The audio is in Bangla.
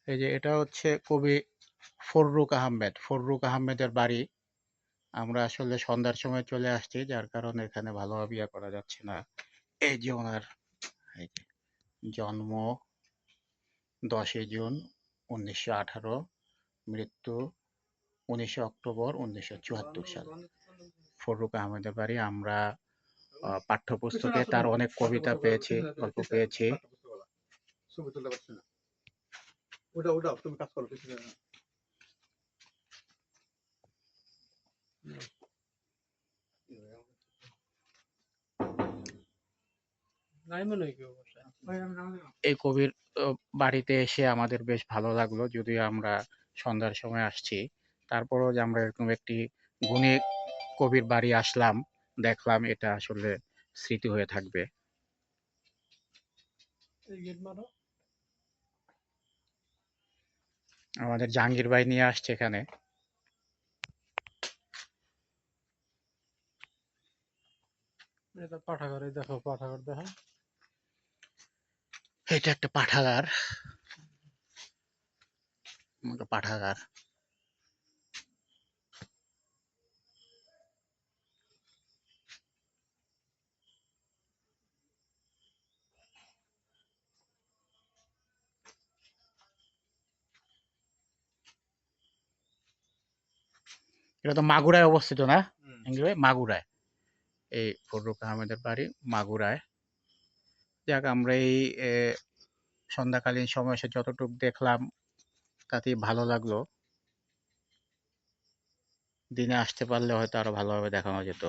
এই যে এটা হচ্ছে কবি ফররুক আহমেদের বাড়ি। আমরা আসলে সন্ধ্যার সময় চলে আসছি, যার কারণে এখানে ভালোভাবে ইয়ে করা যাচ্ছে না। এই যে ওনার এই যে জন্ম 10ই জুন 1918, মৃত্যু 19 অক্টোবর 1974 সাল। ফররুক আহমেদের বাড়ি। আমরা পাঠ্যপুস্তকে তার অনেক কবিতা পেয়েছি, গল্প পেয়েছি। তুমি কাজ করো। এই কবির বাড়িতে এসে আমাদের বেশ ভালো লাগলো, যদিও আমরা সন্ধ্যার সময় আসছি। তারপরও যে আমরা এরকম একটি গুণী কবির বাড়ি আসলাম, দেখলাম, এটা আসলে স্মৃতি হয়ে থাকবে। আমাদের জাহাঙ্গীর ভাই নিয়ে আসছে এখানে। পাঠাগার, দেখো পাঠাগার দেখো, এটা একটা পাঠাগার। পাঠাগার এটা তো মাগুরায় অবস্থিত না জাহাঙ্গীর ভাই? মাগুরায় এই ফররুক আহমেদের বাড়ি, মাগুরায়। যাক, আমরা এই সন্ধ্যাকালীন সময় এসে যতটুকু দেখলাম তাতেই ভালো লাগলো। দিনে আসতে পারলে হয়তো আরো ভালোভাবে দেখানো যেত।